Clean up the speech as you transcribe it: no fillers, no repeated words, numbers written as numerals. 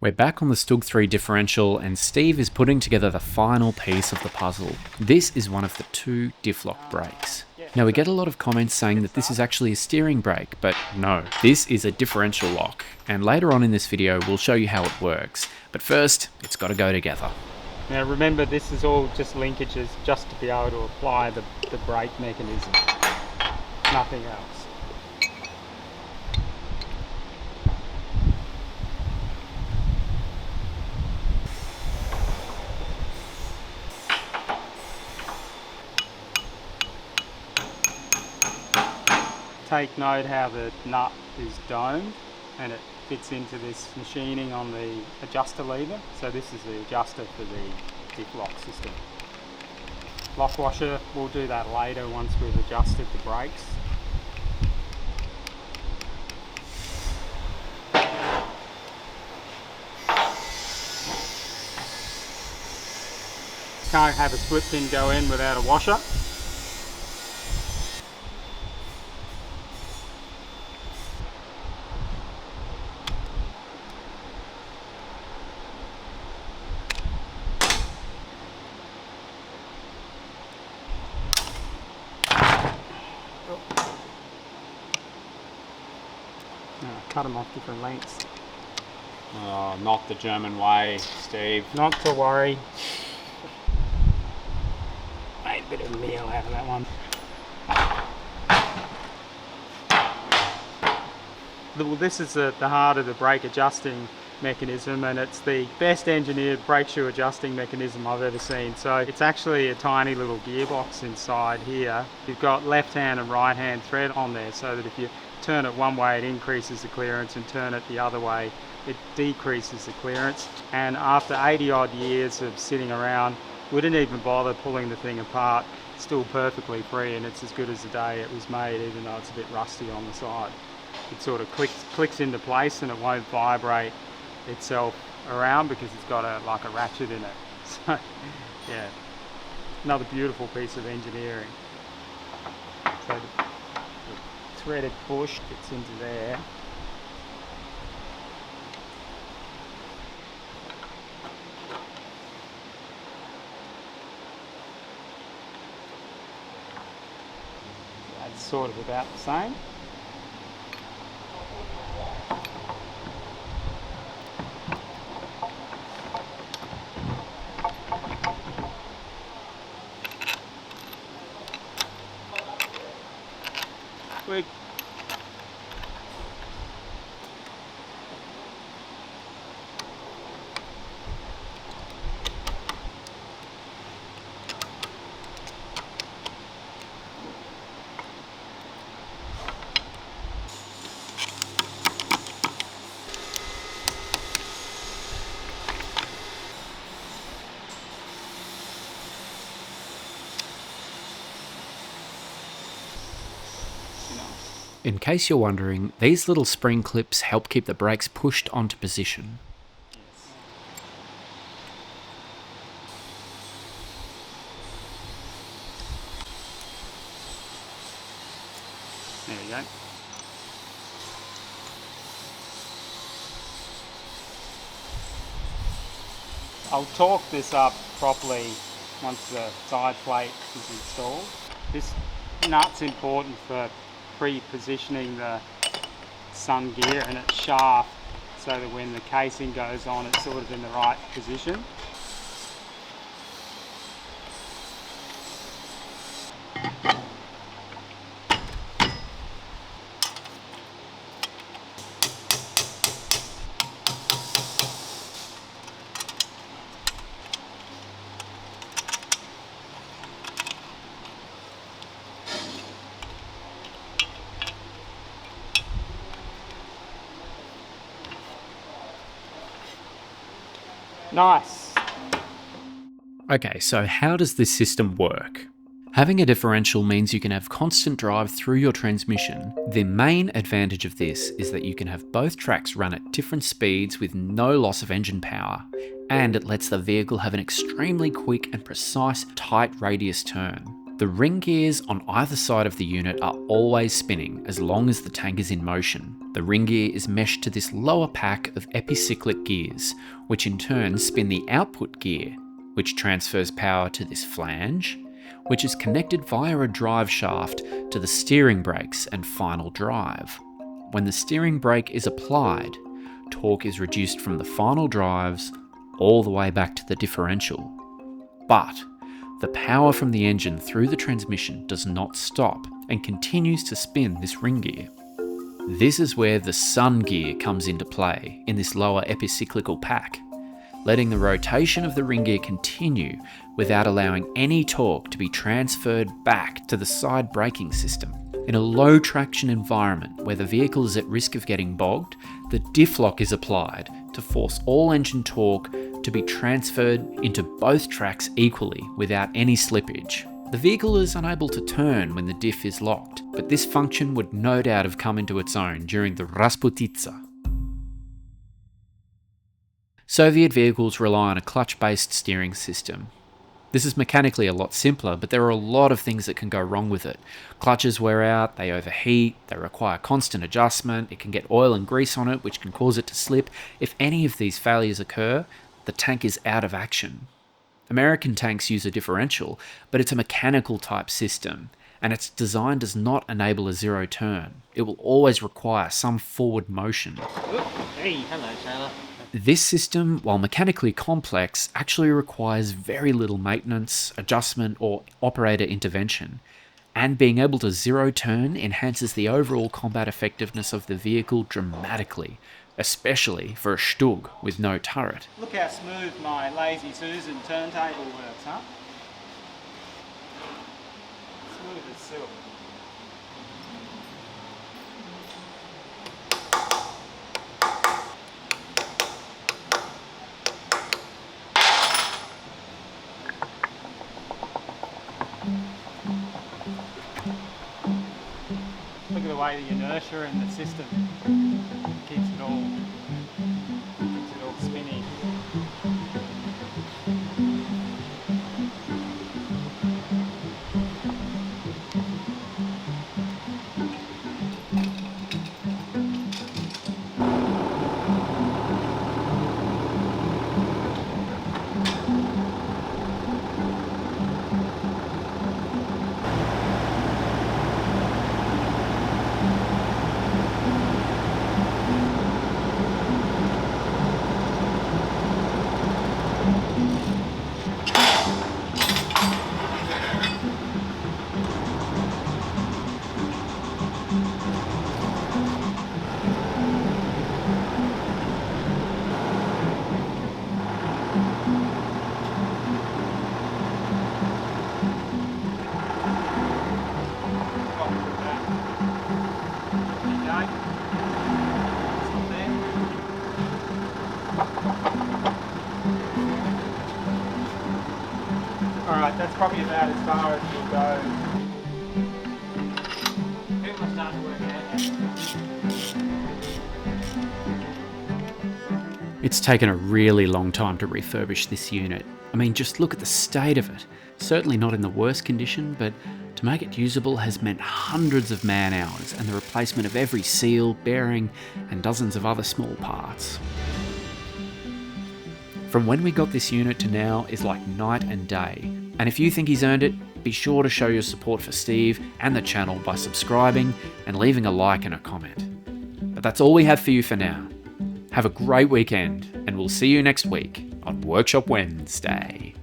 We're back on the StuG 3 differential and Steve is putting together the final piece of the puzzle. This is one of the two diff lock brakes. Now we get a lot of comments saying that this is actually a steering brake, but no, this is a differential lock. And later on in this video we'll show you how it works. But first, it's got to go together. Now remember, this is all just linkages just to be able to apply the brake mechanism, nothing else. Take note how the nut is domed and it fits into this machining on the adjuster lever. So this is the adjuster for the diff lock system. Lock washer, we'll do that later once we've adjusted the brakes. Can't have a split pin go in without a washer. Cut them off different lengths. Oh, not the German way, Steve. Not to worry. Made a bit of a meal out of that one. Well, this is the heart of the brake adjusting mechanism, and it's the best engineered brake shoe adjusting mechanism I've ever seen. So it's actually a tiny little gearbox inside here. You've got left hand and right hand thread on there, so that if you turn it one way it increases the clearance and turn it the other way it decreases the clearance. And after 80 odd years of sitting around, we didn't even bother pulling the thing apart. It's still perfectly free and it's as good as the day it was made, even though it's a bit rusty on the side. It sort of clicks into place and it won't vibrate itself around because it's got like a ratchet in it. So yeah, another beautiful piece of engineering. So the threaded bush gets into there. That's sort of about the same. Quick. In case you're wondering, these little spring clips help keep the brakes pushed onto position. There you go. I'll torque this up properly once the side plate is installed. This nut's important for pre-positioning the sun gear and its shaft so that when the casing goes on it's sort of in the right position. Nice. Okay, so how does this system work? Having a differential means you can have constant drive through your transmission. The main advantage of this is that you can have both tracks run at different speeds with no loss of engine power, and it lets the vehicle have an extremely quick and precise tight radius turn. The ring gears on either side of the unit are always spinning as long as the tank is in motion. The ring gear is meshed to this lower pack of epicyclic gears, which in turn spin the output gear, which transfers power to this flange, which is connected via a drive shaft to the steering brakes and final drive. When the steering brake is applied, torque is reduced from the final drives all the way back to the differential. But the power from the engine through the transmission does not stop and continues to spin this ring gear. This is where the sun gear comes into play in this lower epicyclical pack, letting the rotation of the ring gear continue without allowing any torque to be transferred back to the side braking system. In a low traction environment where the vehicle is at risk of getting bogged, the diff lock is applied to force all engine torque to be transferred into both tracks equally without any slippage. The vehicle is unable to turn when the diff is locked, but this function would no doubt have come into its own during the Rasputitsa. Soviet vehicles rely on a clutch-based steering system. This is mechanically a lot simpler, but there are a lot of things that can go wrong with it. Clutches wear out, they overheat, they require constant adjustment, it can get oil and grease on it, which can cause it to slip. If any of these failures occur, the tank is out of action. American tanks use a differential, but it's a mechanical type system, and its design does not enable a zero turn. It will always require some forward motion. Hey, hello, Taylor. This system, while mechanically complex, actually requires very little maintenance, adjustment, or operator intervention, and being able to zero turn enhances the overall combat effectiveness of the vehicle dramatically, especially for a StuG with no turret. Look how smooth my Lazy Susan turntable works, huh? Smooth as silk. Look at the way the inertia in the system keeps it all spinning. Alright, that's probably about as far as we'll go. People are starting to work out. It's taken a really long time to refurbish this unit. I mean, just look at the state of it. Certainly not in the worst condition, but to make it usable has meant hundreds of man hours and the replacement of every seal, bearing, and dozens of other small parts. From when we got this unit to now is like night and day, and if you think he's earned it, be sure to show your support for Steve and the channel by subscribing and leaving a like and a comment. But that's all we have for you for now. Have a great weekend, and we'll see you next week on Workshop Wednesday.